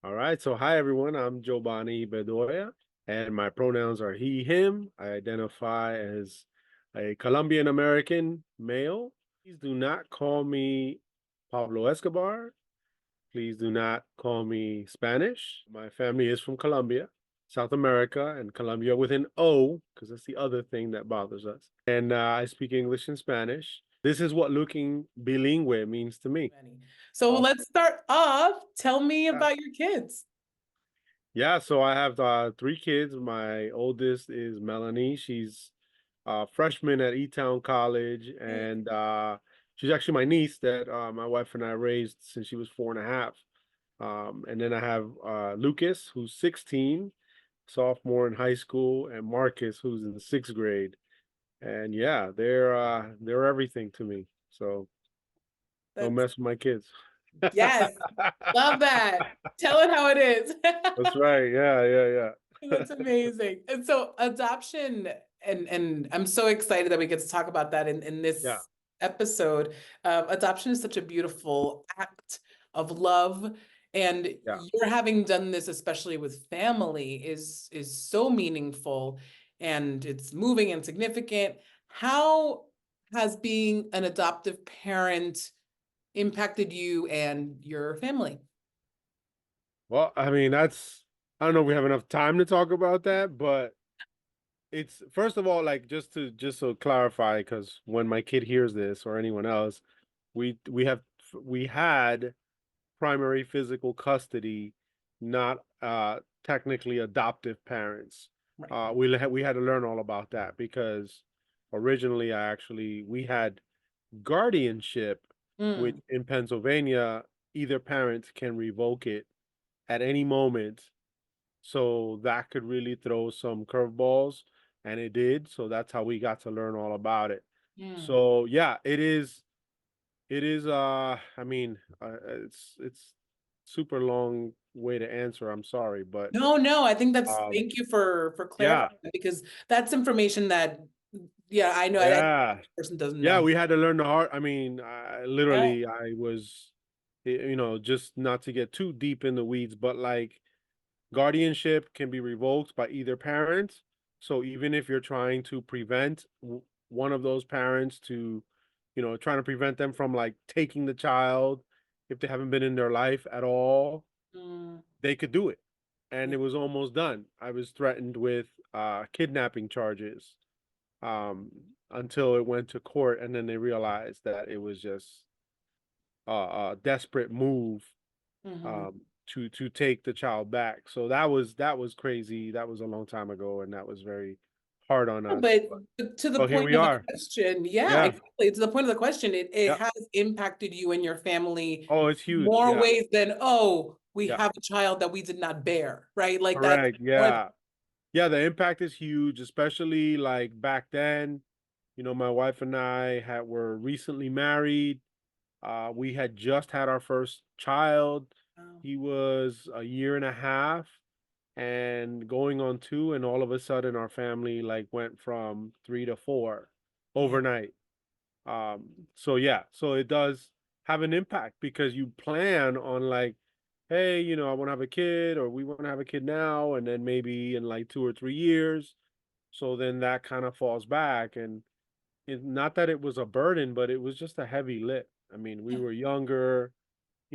All right. So, hi, everyone. I'm Jobany Bedoya, and my pronouns are he, him. I identify as a Colombian American male. Please do not call me Pablo Escobar. Please do not call me Spanish. My family is from Colombia, South America, and Colombia with an O, because that's the other thing that bothers us. And I speak English and Spanish. This is what looking bilingüe means to me. So Awesome. let's start off. Tell me Yeah. about your kids. Yeah, so I have three kids. My oldest is Melanie. She's a freshman at E-Town College, and she's actually my niece that my wife and I raised since she was 4.5. And then I have Lucas, who's 16, sophomore in high school, and Marcus, who's in the sixth grade. And yeah, they're everything to me. So don't That's mess with my kids. yes, love that. Tell it how it is. That's right. Yeah, yeah, yeah. That's amazing. And so adoption, and I'm so excited that we get to talk about that in Yeah, this episode. Adoption is such a beautiful act of love. And yeah. you're having done this, especially with family, is so meaningful and it's moving and significant. How has being an adoptive parent impacted you and your family? Well, I mean, I don't know if we have enough time to talk about that, but it's first of all, like just so clarify, because when my kid hears this or anyone else, we had primary physical custody, not technically adoptive parents. Right. We had to learn all about that because originally we had guardianship, which Mm, in Pennsylvania, either parent can revoke it at any moment. So that could really throw some curveballs, and it did. So that's how we got to learn all about it. mm. So yeah, it is I mean, it's super long way to answer. I'm sorry, but No, no, I think that's um thank you for yeah, clarifying that because that's information that yeah, I know I yeah. this person doesn't Yeah, know. we had to learn the hard. I mean, Yeah. literally I was just not to get too deep in the weeds, but like guardianship can be revoked by either parent. So even if you're trying to prevent one of those parents to, trying to prevent them from like taking the child if they haven't been in their life at all, Mm, they could do it. And yeah. it was almost done. I was threatened with kidnapping charges um, until it went to court, and then they realized that it was just a desperate move Mhm. to take the child back. So that was crazy. That was a long time ago, and that was very hard on us. But to the But here point we of the are. question, yeah, Yeah. exactly. To the point of the question, it Yeah. has impacted you and your family Oh, it's huge. more Yeah. ways than, oh, we Yeah. have a child that we did not bear, right? Like that's Correct. more Yeah. Yeah. The impact is huge, especially like back then. My wife and I were recently married. We had just had our first child. than, He was a year and a half and going on two, and all of a sudden our family like went from three to four yeah. overnight. So yeah, so it does have an impact because you plan on like, hey, I want to have a kid, or we want to have a kid now, and then maybe in like 2 or 3 years. So then that kind of falls back, and not that it was a burden, but it was just a heavy lift. I mean, we Yeah. were younger,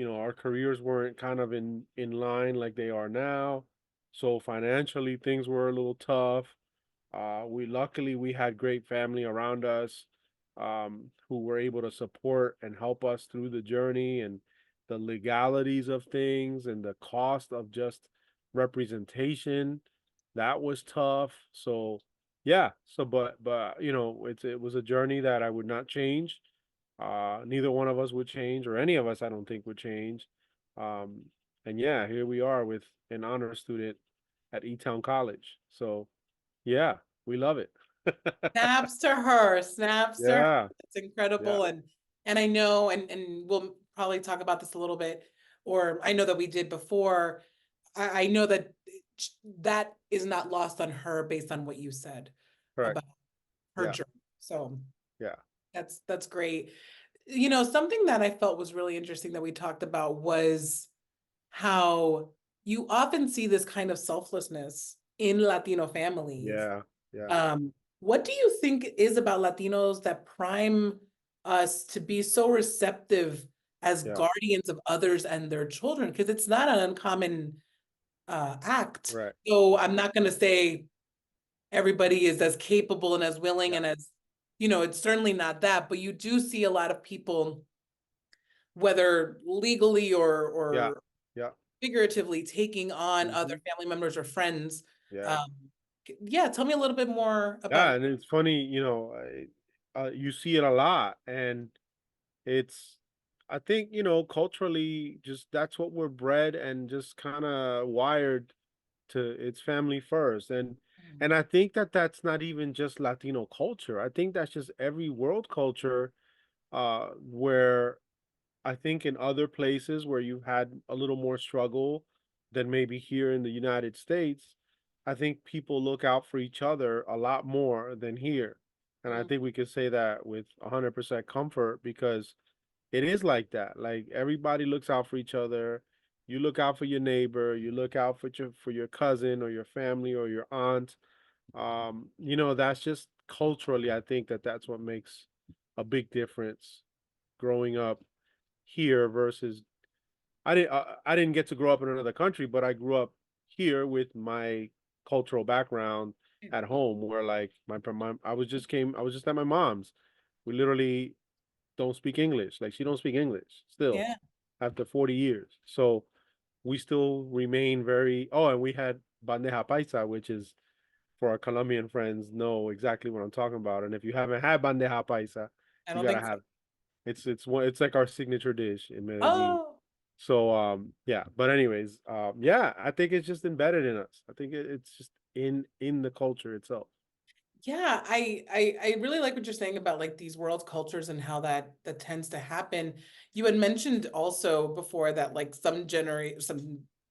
our careers weren't kind of in line like they are now. So financially things were a little tough. We had great family around us, who were able to support and help us through the journey and the legalities of things and the cost of just representation. That was tough. So yeah, but it was a journey that I would not change. Neither one of us would change, or any of us, I don't think, would change. Um, and yeah, here we are with an honor student at E-Town College. So yeah, we love it. Snaps to her, snaps to her. Yeah, It's yeah, incredible. And I know, and we'll probably talk about this a little bit, or I know that we did before. I know that that is not lost on her based on what you said correct. about her Yeah, journey. So yeah, that's great. Something that I felt was really interesting that we talked about was how you often see this kind of selflessness in Latino families. Yeah, yeah, What do you think is about Latinos that prime us to be so receptive as yeah, guardians of others and their children? Because it's not an uncommon act. right. So I'm not going to say everybody is as capable and as willing Yeah, and as, it's certainly not that, but you do see a lot of people, whether legally yeah, or yeah. figuratively, taking on other Hmm. family members or friends. Yeah. Um, yeah, tell me a little bit more Yeah, about. and it's funny, you see it a lot, and it's, I think, culturally, just that's what we're bred and just kind of wired to. It's family first, and I think that that's not even just Latino culture. I think that's just every world culture, where I think in other places where you had a little more struggle than maybe here in the United States, I think people look out for each other a lot more than here. And I Mm, think we could say that with 100% comfort because it is like that. Like everybody looks out for each other. You look out for your neighbor, you look out for your cousin or your family or your aunt. That's just culturally, I think that that's what makes a big difference growing up here versus I didn't get to grow up in another country, but I grew up here with my cultural background at home, where like my I was just at my mom's. We literally don't speak English. Like she don't speak English still yeah, after 40 years. So we still remain very. Oh, and we had bandeja paisa, which is for our Colombian friends know exactly what I'm talking about. And if you haven't had bandeja paisa, I you don't gotta think so. have it's like our signature dish in Medellin. Oh, So yeah, but anyways, yeah, I think it's just embedded in us. I think it's just in the culture itself. yeah, I really like what you're saying about like these world cultures and how that tends to happen. You had mentioned also before that like some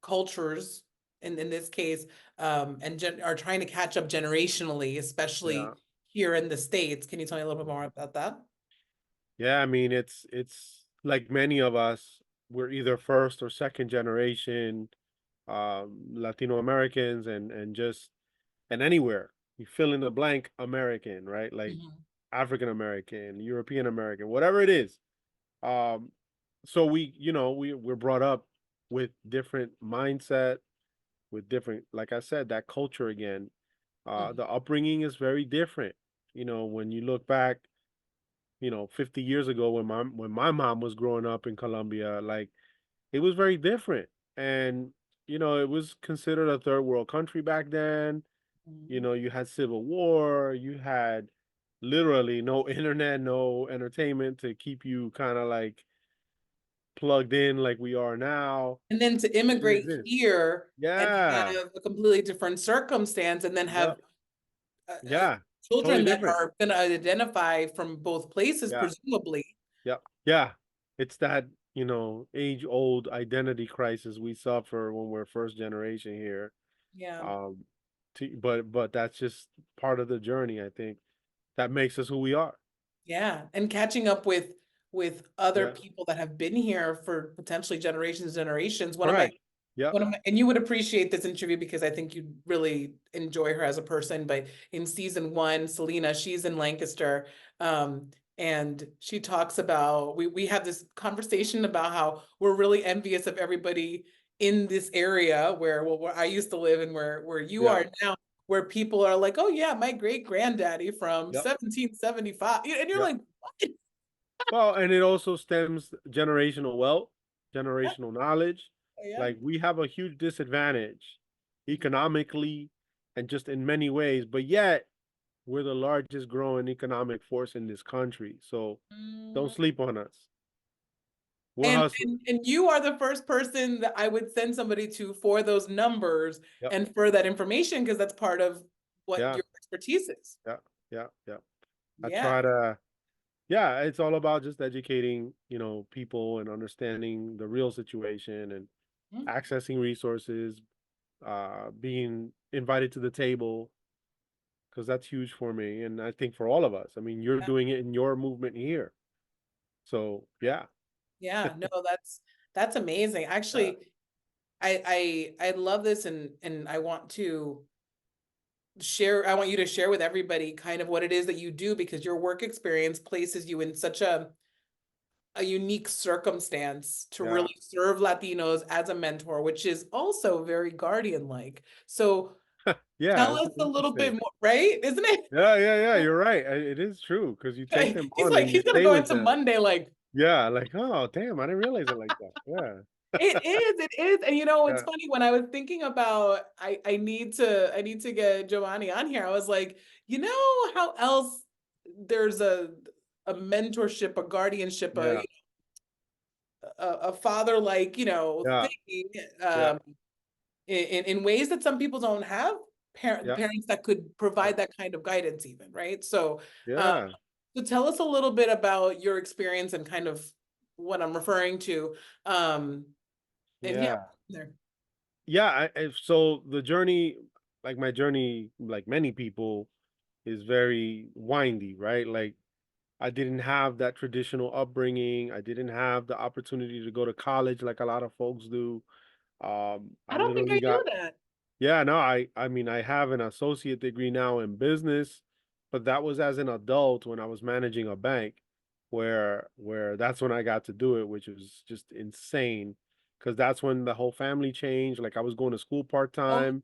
cultures in this case are trying to catch up generationally, Yeah. especially here in the States. Can you tell me a little bit more about that? Yeah, I mean it's like many of us, we're either first or second generation Latino Americans and just and anywhere. You fill in the blank American, right? Like Mhm. African American, European American, whatever it is. Um so we're brought up with different mindset, with different, like I said, that culture again. Mhm. The upbringing is very different. When you look back, 50 years ago when my mom was growing up in Colombia, like it was very different. And it was considered a third world country back then. Mhm. You had civil war, you had literally no internet, no entertainment to keep you kind of like plugged in like we are now. And then to It didn't immigrate exist. here and Yeah. have a completely different circumstance, and then have Yep. uh, Yeah. Totally children that different. are going to identify from both places, Yeah. presumably. Yep. Yeah. It's that, age old identity crisis we suffer when we're first generation here. Yeah. Um, but that's just part of the journey, I think, that makes us who we are. Yeah. And catching up with other Yeah. people that have been here for potentially generations and generations. Correct. Yep. And you would appreciate this interview because I think you'd really enjoy her as a person. But in season one, Selena, she's in Lancaster. Um, and she talks about we have this conversation about how we're really envious of everybody in this area where I used to live and where you Yeah. are now, where people are like, oh yeah, my great granddaddy from Yep. 1775. And you're Yep. like, what? Well, and it also stems generational wealth, generational knowledge. Yeah. Like we have a huge disadvantage economically and just in many ways, but yet we're the largest growing economic force in this country. So don't Mm. sleep on us. We're And, hustlers. and you are the first person that I would send somebody to for those numbers Yep. and for that information because that's part of what Yeah. your expertise is. Yeah. Yeah. Yeah. I Yeah. try to, yeah, it's all about just educating, people and understanding the real situation and Mm. accessing resources, being invited to the table, because that's huge for me. And I think for all of us, I mean, you're doing it in your movement here. So yeah, Yeah, no, that's amazing. yeah, Actually, I love this, and I want you to share with everybody kind of what it is that you do, because your work experience places you in such a unique circumstance to Yeah. really serve Latinos as a mentor, which is also very guardian like. So Yeah, tell it's us a little bit interesting. more, right? Isn't it? Yeah, yeah, yeah, you're right. It is true because you take them He's on like, and you he's gonna stay go with into them. Monday like, Yeah, like, oh, damn, I didn't realize it like that. Yeah. it is. And you know, it's Yeah. funny when I was thinking about I need to get Jobany on here. I was like, you know how else there's a mentorship, a guardianship, Yeah. a father like, Yeah. thing, Yeah. um, in ways that some people don't have Yeah. parents that could Yeah. provide that kind of guidance even, right? Um, Yeah. so tell us a little bit about your experience and kind of what I'm referring to. Um, and yeah, Yeah. there. Yeah. So the journey, like my journey, like many people, is very windy, right? Like I didn't have that traditional upbringing. I didn't have the opportunity to go to college like a lot of folks do. I I don't think I literally knew got that. Yeah, no, I mean, I have an associate degree now in business, but that was as an adult when I was managing a bank, where that's when I got to do it, which was just insane, because that's when the whole family changed. Like I was going to school Oh, part-time.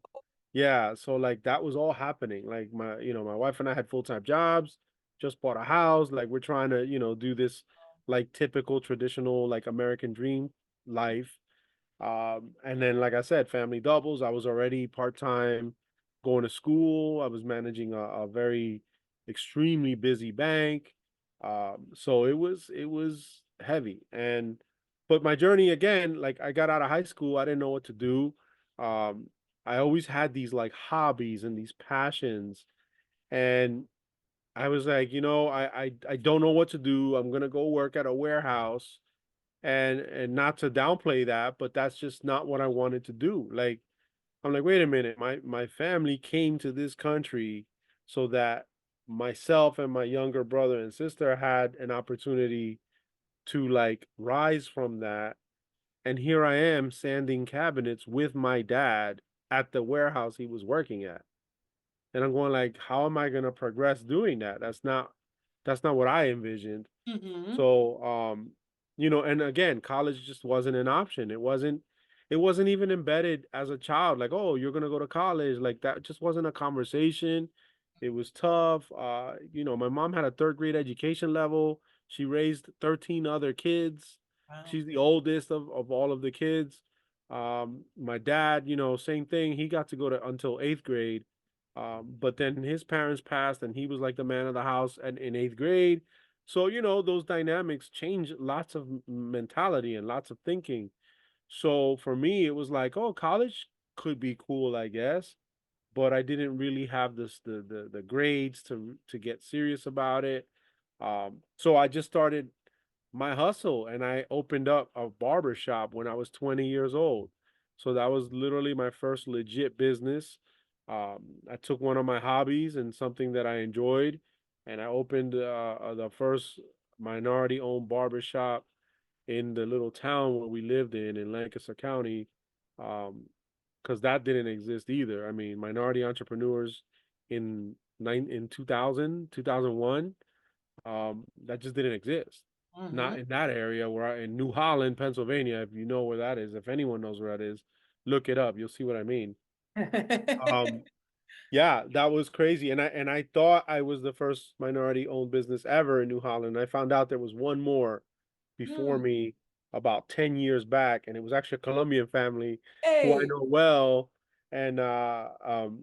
Yeah, so like that was all happening. Like my wife and I had full-time jobs, just bought a house. Like we're trying to, do this like typical traditional like American dream life. And then, like I said, family doubles. I was already part time going to school. I was managing a very extremely busy bank. So it was heavy. But my journey again, like I got out of high school, I didn't know what to do. Um, I always had these like hobbies and these passions, and I was like, I don't know what to do. I'm gonna go work at a warehouse, and not to downplay that, but that's just not what I wanted to do. Like I'm like, wait a minute, my family came to this country so that myself and my younger brother and sister had an opportunity to like rise from that. And here I am sanding cabinets with my dad at the warehouse he was working at. And I'm going like, how am I going to progress doing that? That's not what I envisioned. mm-hmm. So, and again, college just wasn't an option. It wasn't even embedded as a child. Like, oh, you're gonna go to college. Like that just wasn't a conversation. It was tough. My mom had a third grade education level. She raised 13 other kids. Wow. She's the oldest of all of the kids. My dad, same thing. He got to go to until eighth grade. But then his parents passed and he was like the man of the house and in eighth grade. So, those dynamics change lots of mentality and lots of thinking. So for me, it was like, oh, college could be cool, I guess, but I didn't really have the grades to get serious about it. So I just started my hustle and I opened up a barber shop when I was 20 years old. So that was literally my first legit business. I took one of my hobbies and something that I enjoyed, and I opened the first minority owned barber shop in the little town where we lived in Lancaster County, because that didn't exist either. I mean, minority entrepreneurs in 2001, that just didn't exist. Mm-hmm. Not in that area in New Holland, Pennsylvania, if you know where that is, if anyone knows where that is, look it up. You'll see what I mean. Um, yeah, that was crazy. And I thought I was the first minority owned business ever in New Holland. I found out there was one more before Mm. me about 10 years back, and it was actually a Colombian family who I Hey, know well. And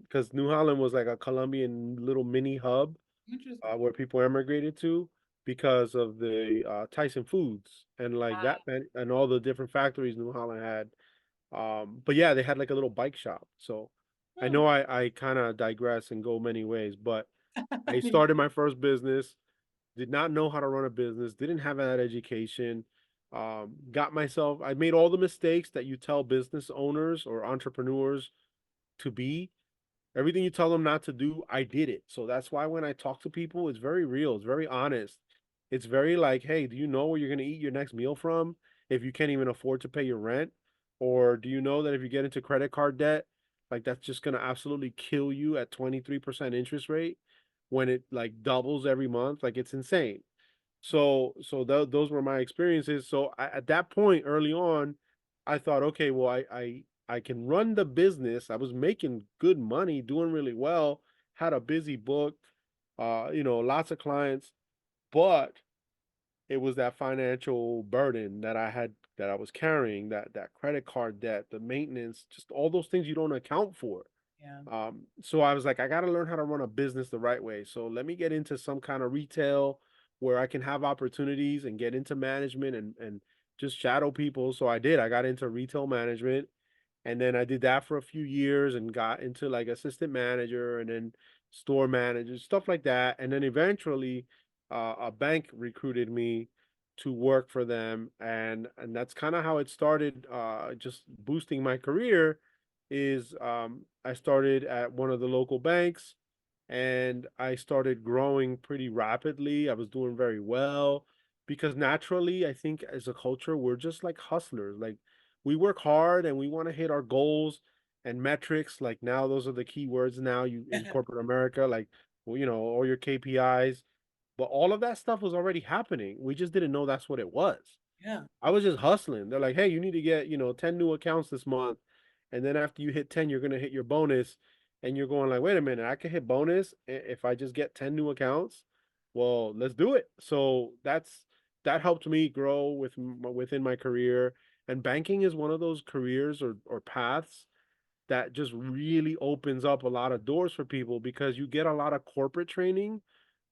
because New Holland was like a Colombian little mini hub interesting. where people emigrated to because of the Tyson Foods and like Wow. and all the different factories New Holland had. But yeah, they had like a little bike shop. So I Hmm. know I kind of digress and go many ways, but I started my first business, did not know how to run a business, didn't have that education. I made all the mistakes that you tell business owners or entrepreneurs to be. Everything you tell them not to do, I did it. So that's why when I talk to people, it's very real, it's very honest. It's very like, hey, do you know where you're going to eat your next meal from if you can't even afford to pay your rent? Or do you know that if you get into credit card debt, like that's just gonna absolutely kill you at 23% interest rate when it like doubles every month? Like it's insane. Those were my experiences. So at that point early on, I thought, okay, well, I can run the business. I was making good money, doing really well, had a busy book, lots of clients, but it was that financial burden that I was carrying, that credit card debt, the maintenance, just all those things you don't account for. Yeah. So I was like, I got to learn how to run a business the right way. So let me get into some kind of retail where I can have opportunities and get into management and just shadow people. So I did. I got into retail management, and then I did that for a few years and got into like assistant manager and then store manager, stuff like that. And then eventually, a bank recruited me to work for them, and that's kind of how it started. Just boosting my career is I started at one of the local banks, and I started growing pretty rapidly. I was doing very well because naturally, I think as a culture, we're just like hustlers. Like we work hard and we want to hit our goals and metrics. Like now, those are the key words now you in corporate America, like well, all your KPIs. But all of that stuff was already happening. We just didn't know that's what it was. Yeah. I was just hustling. They're like, hey, you need to get, 10 new accounts this month. And then after you hit 10, you're going to hit your bonus. And you're going like, wait a minute, I can hit bonus if I just get 10 new accounts. Well, let's do it. So that helped me grow within my career. And banking is one of those careers or paths that just really opens up a lot of doors for people because you get a lot of corporate training.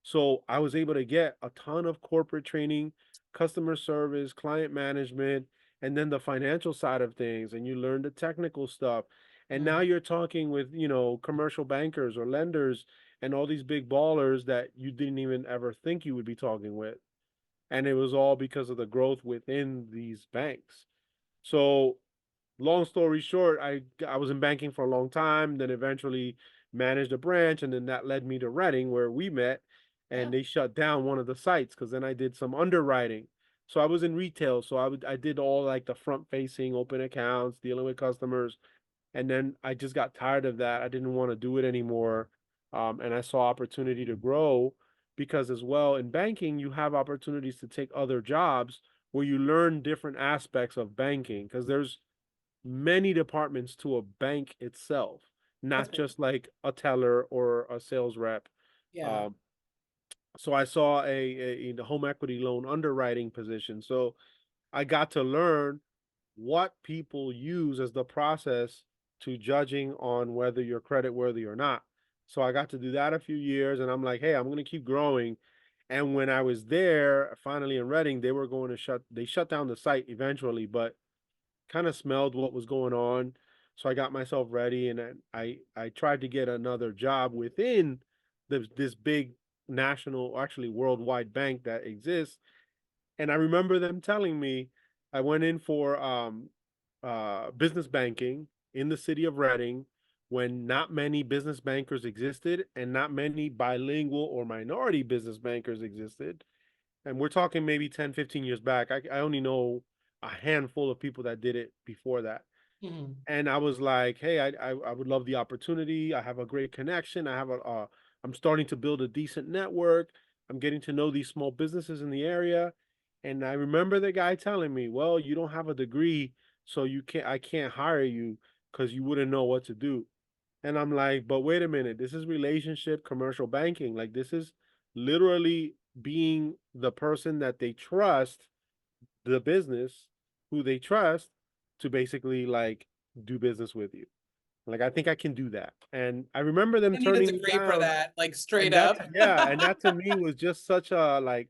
So I was able to get a ton of corporate training, customer service, client management, and then the financial side of things. And you learn the technical stuff. And Mm. now you're talking with, commercial bankers or lenders and all these big ballers that you didn't even ever think you would be talking with. And it was all because of the growth within these banks. So long story short, I was in banking for a long time, then eventually managed a branch, and then that led me to Reading where we met, Yeah. and they shut down one of the sites because then I did some underwriting. So I was in retail, so I did all like the front facing, open accounts, dealing with customers, and then I just got tired of that. I didn't want to do it anymore, and I saw opportunity to grow because as well in banking you have opportunities to take other jobs where you learn different aspects of banking because there's many departments to a bank itself, That's not right. just like a teller or a sales rep. Yeah. Um, so I saw the home equity loan underwriting position. So I got to learn what people use as the process to judging on whether you're credit worthy or not. So I got to do that a few years, and I'm like, hey, I'm going to keep growing. And when I was there, finally in Reading, they shut down the site eventually, but kind of smelled what was going on. So I got myself ready, and then I tried to get another job within this big national, actually worldwide bank that exists. And I remember them telling me I went in for business banking in the city of Reading when not many business bankers existed and not many bilingual or minority business bankers existed. And we're talking maybe 10, 15 years back. I only know a handful of people that did it before that. Mhm. And I was like, hey, I would love the opportunity. I have a great connection. I'm starting to build a decent network. I'm getting to know these small businesses in the area. And I remember the guy telling me, well, you don't have a degree, so I can't hire you because you wouldn't know what to do. And I'm like, but wait a minute, this is relationship commercial banking. Like this is literally being the person that they trust, the business who they trust to basically like do business with you. Like I think I can do that. And I remember them I need a turning me degree for down. that, like straight And that up. yeah, and that to me was just such a like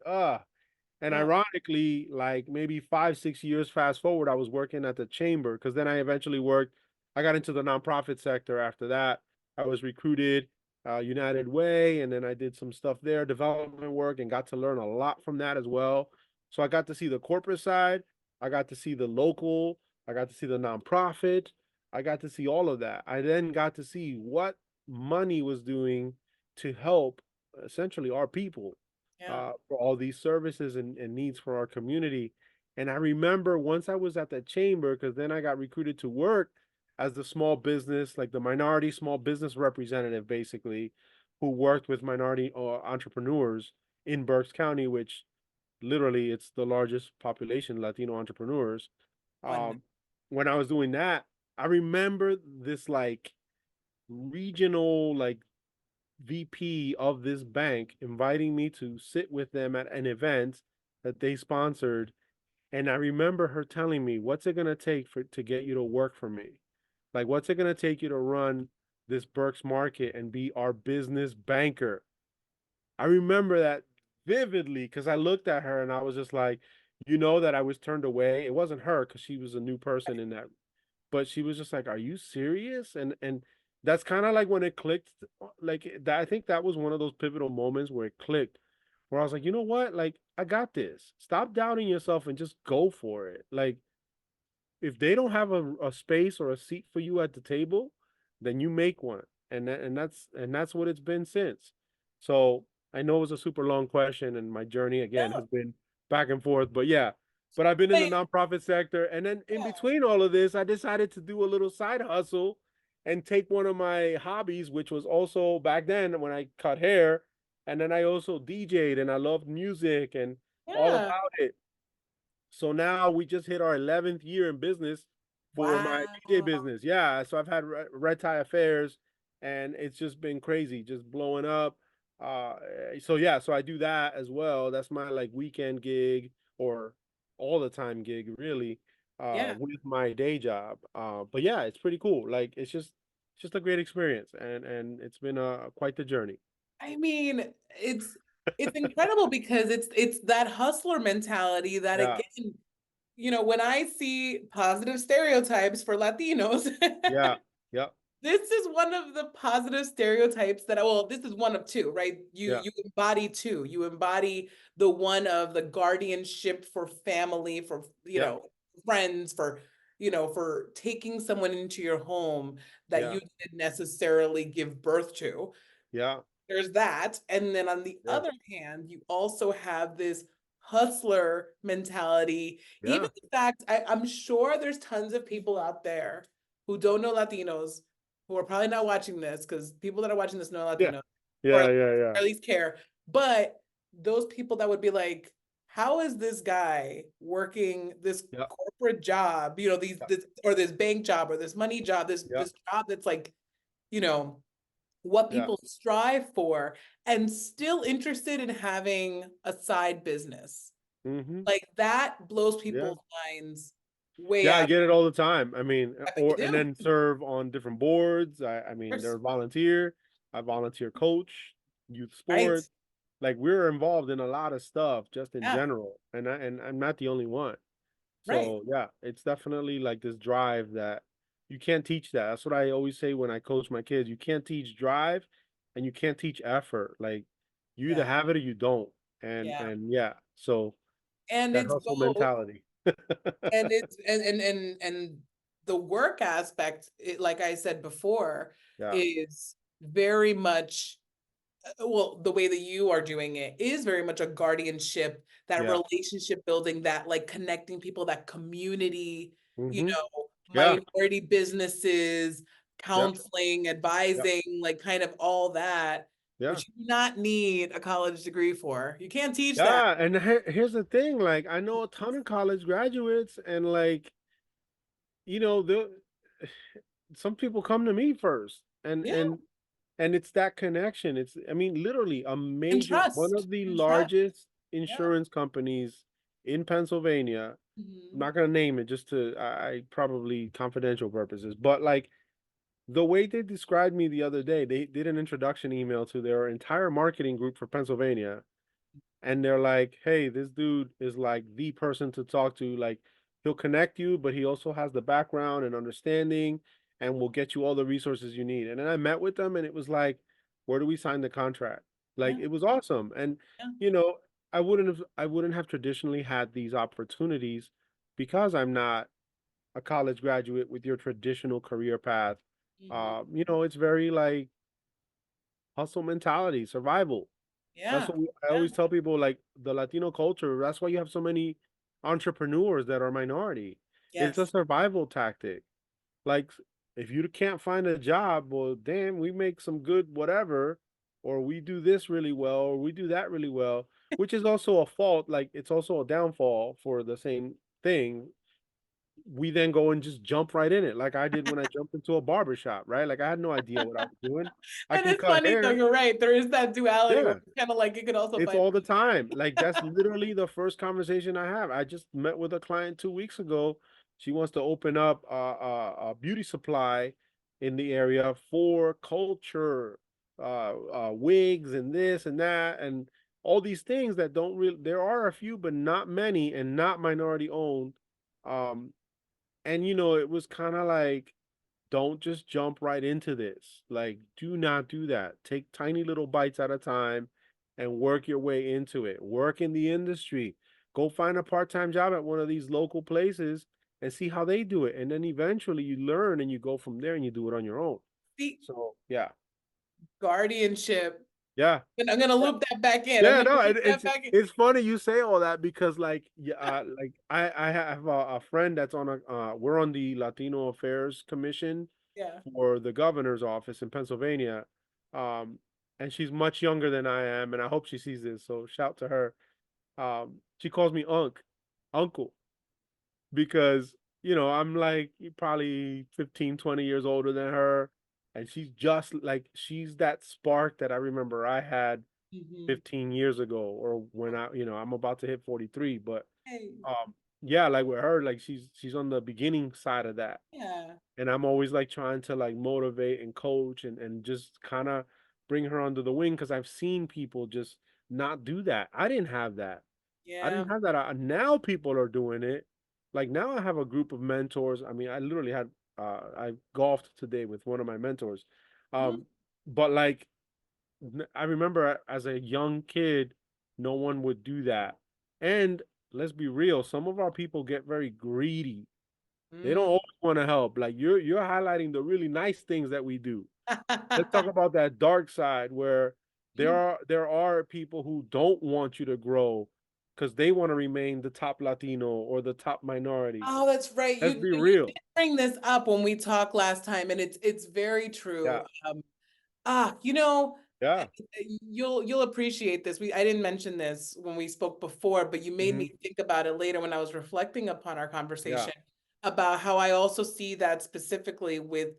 and Yeah. ironically, like maybe 5, 6 years fast forward, I was working at the chamber because then I eventually worked. I got into the nonprofit sector after that. I was recruited, United Way, and then I did some stuff there, development work, and got to learn a lot from that as well. So I got to see the corporate side. I got to see the local. I got to see the nonprofit. I got to see all of that. I then got to see what money was doing to help essentially our people Yeah. for all these services and needs for our community. And I remember once I was at the chamber, because then I got recruited to work as the small business, like the minority small business representative, basically, who worked with minority entrepreneurs in Berks County, which literally it's the largest population Latino entrepreneurs. One. Um, when I was doing that, I remember this like regional like VP of this bank inviting me to sit with them at an event that they sponsored. And I remember her telling me, what's it gonna take for to get you to work for me? Like, what's it gonna take you to run this Berks market and be our business banker? I remember that vividly because I looked at her and I was just like, that I was turned away. It wasn't her because she was a new person in that, but she was just like, "Are you serious?" And that's kind of like when it clicked. Like that, I think that was one of those pivotal moments where it clicked, where I was like, you know what? Like I got this. Stop doubting yourself and just go for it. Like if they don't have a space or a seat for you at the table, then you make one. And that's what it's been since. So I know it was a super long question, and my journey again No, has been back and forth. But yeah, but I've been in the but nonprofit sector, and then in yeah, between all of this, I decided to do a little side hustle and take one of my hobbies, which was also back then when I cut hair, and then I also DJ'd and I loved music and all yeah. about it. So now we just hit our 11th year in business for my DJ Wow. business. Yeah. So I've had red tie affairs and it's just been crazy, just blowing up. So yeah, so I do that as well. That's my like weekend gig or all the time gig, really, Yeah. with my day job. But yeah, it's pretty cool. Like it's just a great experience and it's been quite the journey. I mean, it's incredible because it's that hustler mentality that Yeah. again, when I see positive stereotypes for Latinos, Yeah. Yeah. this is one of the positive stereotypes that well, this is one of two, right? You Yeah. you embody two. You embody the one of the guardianship for family, for Yeah. friends, for taking someone into your home that Yeah. you didn't necessarily give birth to. Yeah. There's that. And then on the Yeah. other hand, you also have this hustler mentality. Even Yeah. the fact, I'm sure there's tons of people out there who don't know Latinos, who are probably not watching this because people that are watching this know Yeah. Latinos, or Yeah, yeah, yeah. at least care. But those people that would be like, how is this guy working this Yeah, corporate job, yeah, or this bank job or this money job, this yeah, this job that's like, you know, what yeah. people strive for, and still interested in having a side business. Mhm. Like that blows Yeah. people's minds way Yeah, I out. get it all the time. I mean, I bet you or and do. then serve on different boards. I Of mean, course. they're volunteer. I volunteer coach, youth Right. sports. Like we're involved in a lot of stuff just in Yeah. general. And I'm not the only one. Right. So yeah, it's definitely like this drive that you can't teach that. That's what I always say when I coach my kids. You can't teach drive and you can't teach effort. Like you either Yeah. have it or you don't. And Yeah. and yeah, so And that it's hustle both. mentality. And it's and the work aspect, like I said before, Yeah. is very much well, the way that you are doing it is very much a guardianship, that Yeah. relationship building, that like connecting people, that community, Hmm. Yeah. minority businesses, Yeah. counseling, Yeah. advising, like kind of all that, Yeah. which you do not need a college degree for. You can't teach that. Yeah. And here's the thing, like I know a ton of college graduates and like, the some people come to me first and Yeah. it's that connection. It's, I mean, literally a And major, one trust. of the And trust. largest Yeah. insurance companies in Pennsylvania. I'm Mhm. not gonna name it just to I probably confidential purposes, but like the way they described me the other day, they did an introduction email to their entire marketing group for Pennsylvania, and they're like, "Hey, this dude is like the person to talk to. Like, he'll connect you, but he also has the background and understanding, and will get you all the resources you need." And then I met with them, and it was like, "Where do we sign the contract?" Like, Yeah. it was awesome, and Yeah. you know, I wouldn't have traditionally had these opportunities because I'm not a college graduate with your traditional career path. Mhm. It's very like hustle mentality, survival. That's Yeah. what I Yeah. always tell people, like the Latino culture. That's why you have so many entrepreneurs that are minority. It's a Yes. survival tactic. Like, if you can't find a job, well, damn, we make some good whatever, or we do this really well, or we do that really well, which is also a fault. Like, it's also a downfall for the same thing. We then go and just jump right in it, like I did when I jumped into a barber shop, right? Like, I had no idea what I was doing. I And can it's cut funny though, hair. you're right. There is that duality where Yeah. it's kind of like you could also It's find all the time. Like, that's literally the first conversation I have. I just met with a client 2 weeks ago. She wants to open up a beauty supply in the area for culture, wigs and this and that, and all these things that don't really. There are a few, but not many, and not minority owned. Um, and it was kind of like, don't just jump right into this. Like, do not do that. Take tiny little bites at a time and work your way into it. Work in the industry. Go find a part-time job at one of these local places and see how they do it. And then eventually you learn and you go from there and you do it on your own. the So, yeah. guardianship. Yeah. And I'm gonna loop that back in. I'm Yeah, gonna no, loop that it's back in. it's funny you say all that because like yeah, like I have a friend that's on we're on the Latino Affairs Commission Yeah. for the governor's office in Pennsylvania, um, and she's much younger than I am, and I hope she sees this. So shout to her. She calls me uncle, because I'm like probably 15, 20 years older than her, and she's just like she's that spark that I remember I had Mhm. 15 years ago, or when I'm about to hit 43. But Hey. yeah, like with her, like she's on the beginning side of that, Yeah. and I'm always like trying to like motivate and coach and just kind of bring her under the wing, because I've seen people just not do that. I didn't have that. I Yeah. didn't have that. Now people are doing it. Like, now I have a group of mentors. I mean, I literally had I golfed today with one of my mentors. Mhm. But like, I remember as a young kid, no one would do that. And let's be real, some of our people get very greedy. They don't Mm. always want to help. Like, you're highlighting the really nice things that we do. Let's talk about that dark side where there are people who don't want you to grow because they want to remain the top Latino or the top minority. Oh, that's right. Let's You be you real. did bring this up when we talked last time, and it's very Yeah. true. You know, Yeah. you'll appreciate this. I didn't mention this when we spoke before, but you made Hmm. me think about it later when I was reflecting upon our Yeah. conversation about how I also see that specifically with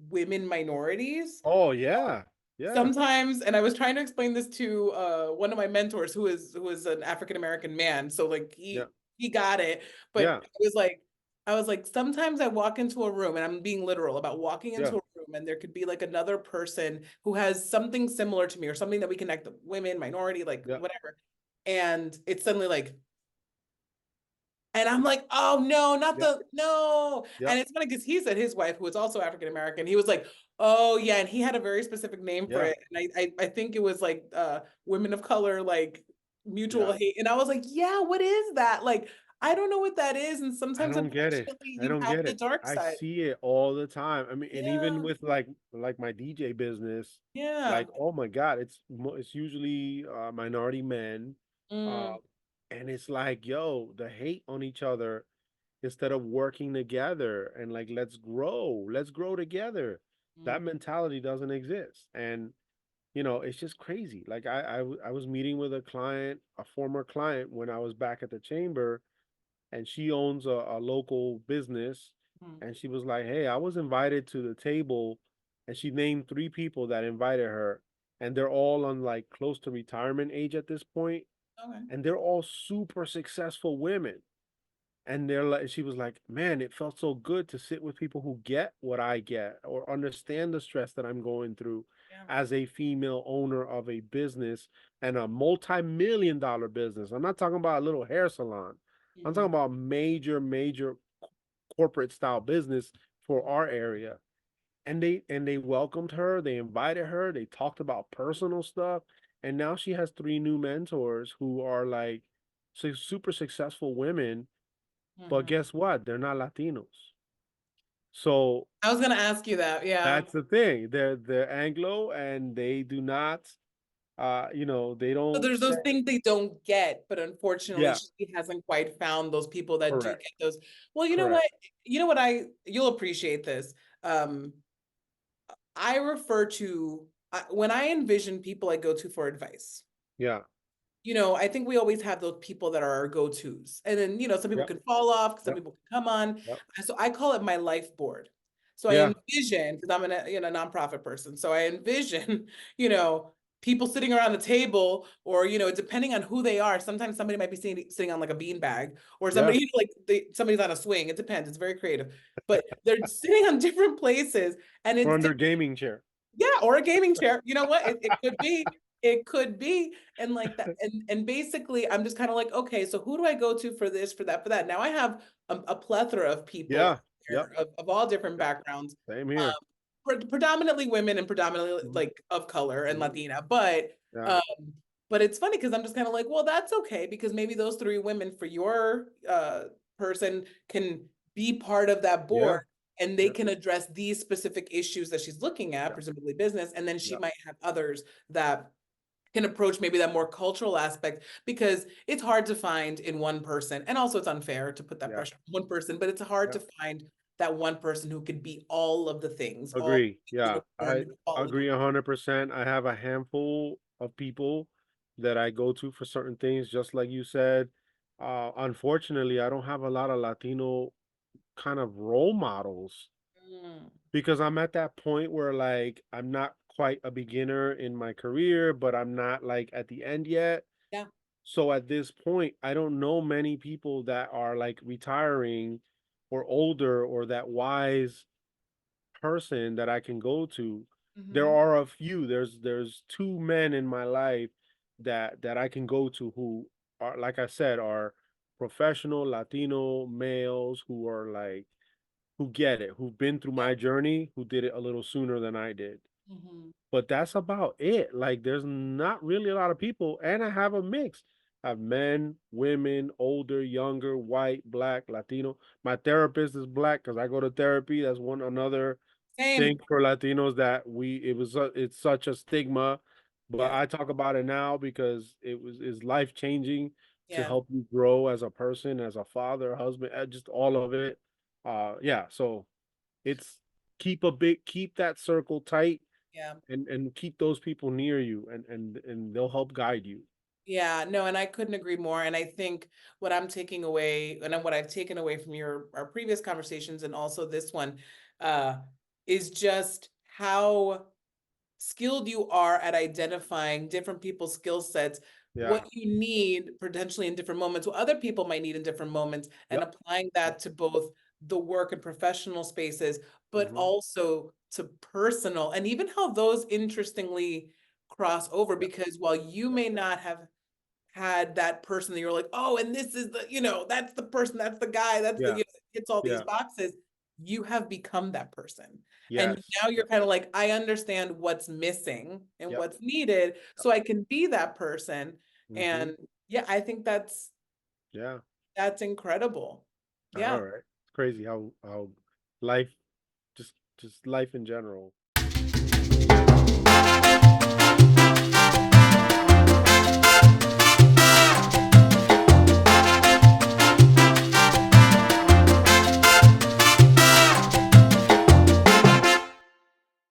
women minorities. Oh, yeah. Yeah. Sometimes, and I was trying to explain this to one of my mentors who is an African American man, so like Yeah. he got it, but Yeah. I was like sometimes I walk into a room, and I'm being literal about walking Yeah. into a room, and there could be like another person who has something similar to me or something that we connect, women, minority, like Yeah. whatever, and it's suddenly like, and I'm like, oh no, not Yeah. the no. Yeah. And it's funny because he said his wife, who was also African American, he was like, oh yeah, and he had a very specific name for Yeah. it. And I think it was like women of color, like mutual Yeah. hate. And I was like, yeah, what is that? Like, I don't know what that is. And I sometimes don't get it. unfortunately I you don't have get the it. dark I side. see it all the time. I mean, and even Yeah, with like my DJ business, yeah. like, oh my God, it's usually minority men. Uh Mm, and it's like, yo, the hate on each other instead of working together and like, let's grow together. That mm, mentality doesn't exist. And it's just crazy. Like, I was meeting with a client, a former client, when I was back at the chamber, and she owns a local business, mm. and she was like, hey, I was invited to the table, and she named three people that invited her, and they're all on like close to retirement age at this point, Okay. and they're all super successful women. And they're like, she was like, man, it felt so good to sit with people who get what I get or understand the stress that I'm going through Yeah. as a female owner of a business, and a multi-million dollar business. I'm not talking about a little hair salon. I'm talking Mhm. about major corporate style business for our area. And they welcomed her, they invited her, they talked about personal stuff, and now she has three new mentors who are like super successful women, but Mhm. guess what? They're not Latinos. So I was gonna ask you that. Yeah. that's the thing. They're Anglo, and they do not. They So don't there's those say, things they don't get, but unfortunately yeah, she hasn't quite found those people that do correct, get those. Well, you know what? correct. You'll appreciate this. I refer to when I envision people I go to for advice. Yeah, I think we always have those people that are our go-tos. And then, some people yep, can fall off, some yep, people can come on. yep. So I call it my life board. So I Yeah, envision, because I'm a nonprofit person. So I envision, you know, people sitting around the table, or, depending on who they are, sometimes somebody might be sitting on like a bean bag, or yeah. somebody like somebody's on a swing. It depends. It's very creative. But they're sitting on different places, and Or it's under gaming chair. yeah, or a gaming chair. You know what? It could be. It could be. And like that. And basically I'm just kind of like, okay, so who do I go to for this, for that, for that? Now I have a plethora of people Yeah, yep, here of all different yep. backgrounds. Same Um, here. predominantly women and predominantly Mhm, like of color and mhm. Latina. But Yeah, um, but it's funny because I'm just kind of like, well, that's okay, because maybe those three women for your person can be part of that board, yeah, and they yeah, can address these specific issues that she's looking at, yeah, presumably business, and then she yeah, might have others that can approach maybe that more cultural aspect, because it's hard to find in one person, and also it's unfair to put that yeah, pressure on one person, but it's hard yeah. to find that one person who could be all of the things, all Agree. Yeah, I unicorn qualities. agree 100%. I have a handful of people that I go to for certain things, just like you said. Unfortunately, I don't have a lot of Latino kind of role models Mm, because I'm at that point where like I'm not quite a beginner in my career, but I'm not like at the end yet. yeah. So at this point, I don't know many people that are like retiring or older or that wise person that I can go to. There Hmm. are a few. There's two men in my life that I can go to who are, like I said, are professional Latino males who are like who get it, who've been through Yeah. my journey, who did it a little sooner than I did. Hmm. But that's about it. Like there's not really a lot of people, and I have a mix. I have men, women, older, younger, white, black, Latino. My therapist is black because I go to therapy. That's one another Same. thing for Latinos that it's such a stigma, but Yes. I talk about it now because is life changing to Yeah. help you grow as a person, as a father, husband, just all of it. Yeah, so it's keep that circle tight Yeah. and keep those people near you and they'll help guide you. Yeah, no, and I couldn't agree more. And I think what I'm taking away, and what I've taken away from our previous conversations and also this one, uh, is just how skilled you are at identifying different people's skill sets, what Yeah. you need potentially in different moments, what other people might need in different moments, and Yep. applying Yep. that to both the work and professional spaces, but Hmm. also to personal, and even how those interestingly cross over, Yep. because while you Yep. may not have had that person that you're like, oh, and this is that's the person, that's the guy, that's Yeah. hits all these Yeah. boxes. You have become that person. And Yes. now you're Yep. kind of like, I understand what's missing and Yep. what's needed, Yep. so I can be that person. Hmm. And yeah, I think Yeah. that's incredible. All Yeah. right. It's crazy how life just life in general.